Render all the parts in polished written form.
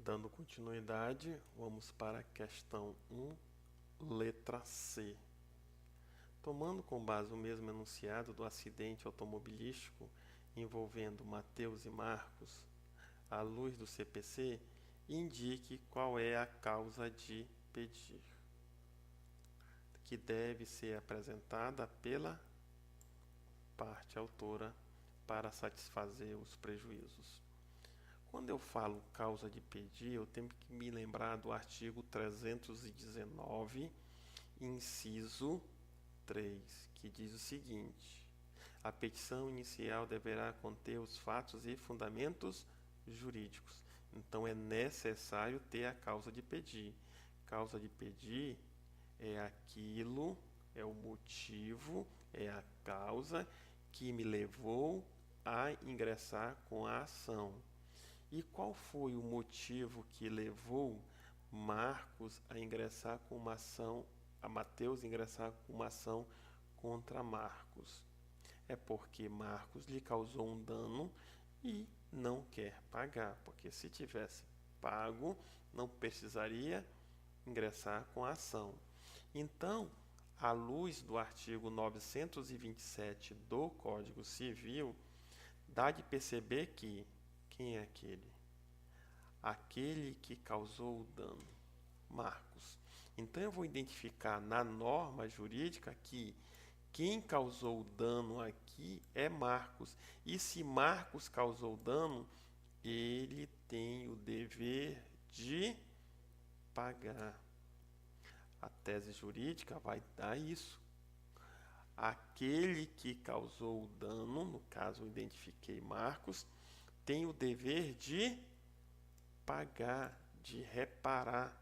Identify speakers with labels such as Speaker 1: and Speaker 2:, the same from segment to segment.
Speaker 1: Dando continuidade, vamos para a questão 1, letra C. Tomando com base o mesmo enunciado do acidente automobilístico envolvendo Mateus e Marcos, à luz do CPC, indique qual é a causa de pedir, que deve ser apresentada pela parte autora para satisfazer os prejuízos. Quando eu falo causa de pedir, eu tenho que me lembrar do artigo 319, inciso 3, que diz o seguinte: a petição inicial deverá conter os fatos e fundamentos jurídicos. Então é necessário ter a causa de pedir. Causa de pedir é aquilo, é o motivo, é a causa que me levou a ingressar com a ação. E qual foi o motivo que levou Marcos a ingressar com uma ação, a Mateus ingressar com uma ação contra Marcos? É porque Marcos lhe causou um dano e não quer pagar, porque se tivesse pago, não precisaria ingressar com a ação. Então, à luz do artigo 927 do Código Civil, dá de perceber que quem é aquele? Aquele que causou o dano, Marcos. Então eu vou identificar na norma jurídica que quem causou o dano aqui é Marcos. E se Marcos causou o dano, ele tem o dever de pagar. A tese jurídica vai dar isso. Aquele que causou o dano, no caso eu identifiquei Marcos, tem o dever de pagar, de reparar.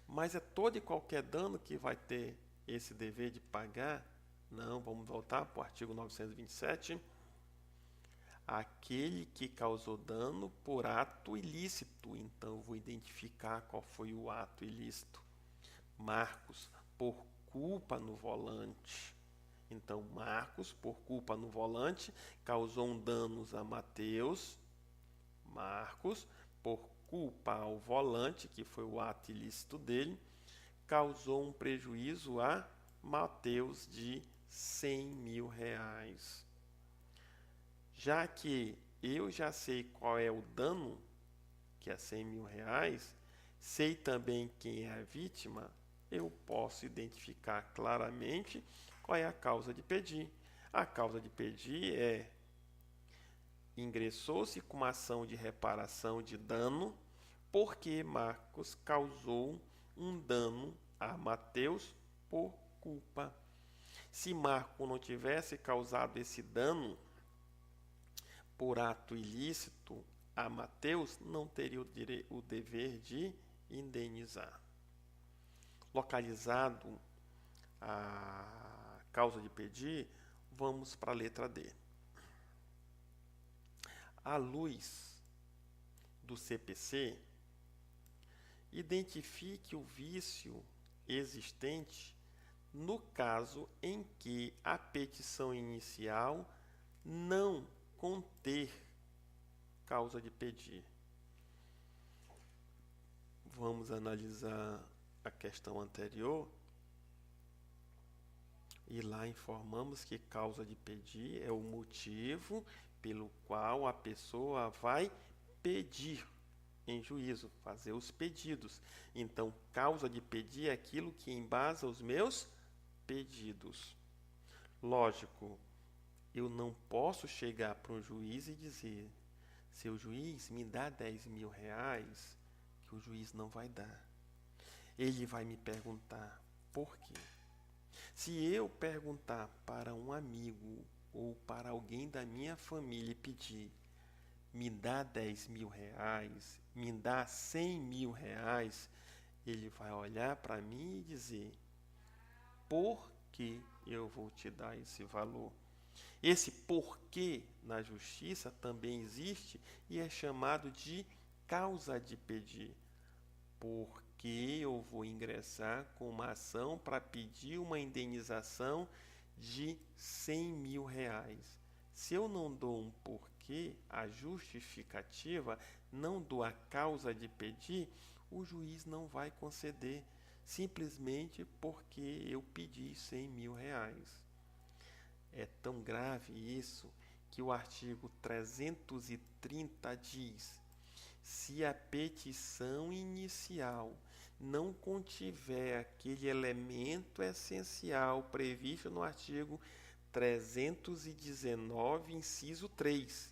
Speaker 1: Mas é todo e qualquer dano que vai ter esse dever de pagar? Não, vamos voltar para o artigo 927. Aquele que causou dano por ato ilícito. Então, eu vou identificar qual foi o ato ilícito. Marcos, por culpa no volante. Então, Marcos, por culpa no volante, causou um dano a Mateus. Marcos, por culpa ao volante, que foi o ato ilícito dele, causou um prejuízo a Mateus de 100 mil reais. Já que eu já sei qual é o dano, que é 100 mil reais, sei também quem é a vítima, eu posso identificar claramente qual é a causa de pedir. A causa de pedir é: ingressou-se com uma ação de reparação de dano porque Marcos causou um dano a Mateus por culpa. Se Marcos não tivesse causado esse dano por ato ilícito a Mateus, não teria o dever de indenizar. Localizado a causa de pedir, vamos para a letra D. À luz do CPC, identifique o vício existente no caso em que a petição inicial não conter causa de pedir. Vamos analisar a questão anterior. E lá informamos que causa de pedir é o motivo pelo qual a pessoa vai pedir em juízo, fazer os pedidos. Então, causa de pedir é aquilo que embasa os meus pedidos. Lógico, eu não posso chegar para um juiz e dizer: seu juiz, me dá 10 mil reais, que o juiz não vai dar. Ele vai me perguntar por quê. Se eu perguntar para um amigo ou para alguém da minha família e pedir: me dá 10 mil reais, me dá 100 mil reais, ele vai olhar para mim e dizer: por que eu vou te dar esse valor? Esse porquê na justiça também existe e é chamado de causa de pedir. Porque eu vou ingressar com uma ação para pedir uma indenização de 100 mil reais. Se eu não dou um porquê, que a justificativa não dou a causa de pedir, o juiz não vai conceder, simplesmente porque eu pedi 100 mil reais. É tão grave isso que o artigo 330 diz: se a petição inicial não contiver aquele elemento essencial previsto no artigo 319, inciso 3.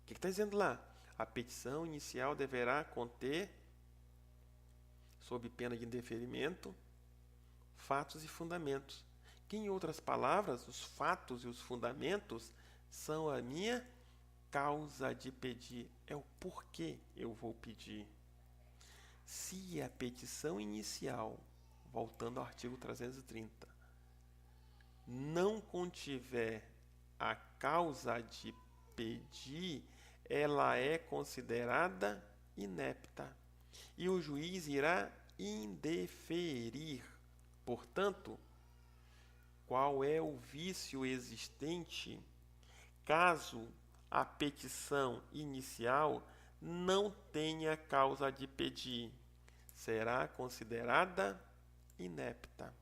Speaker 1: O que está dizendo lá? A petição inicial deverá conter, sob pena de indeferimento, fatos e fundamentos. Que, em outras palavras, os fatos e os fundamentos são a minha causa de pedir. É o porquê eu vou pedir. Se a petição inicial, voltando ao artigo 330, não contiver a causa de pedir, ela é considerada inepta e o juiz irá indeferir. Portanto, qual é o vício existente caso a petição inicial não tenha causa de pedir? Será considerada inepta.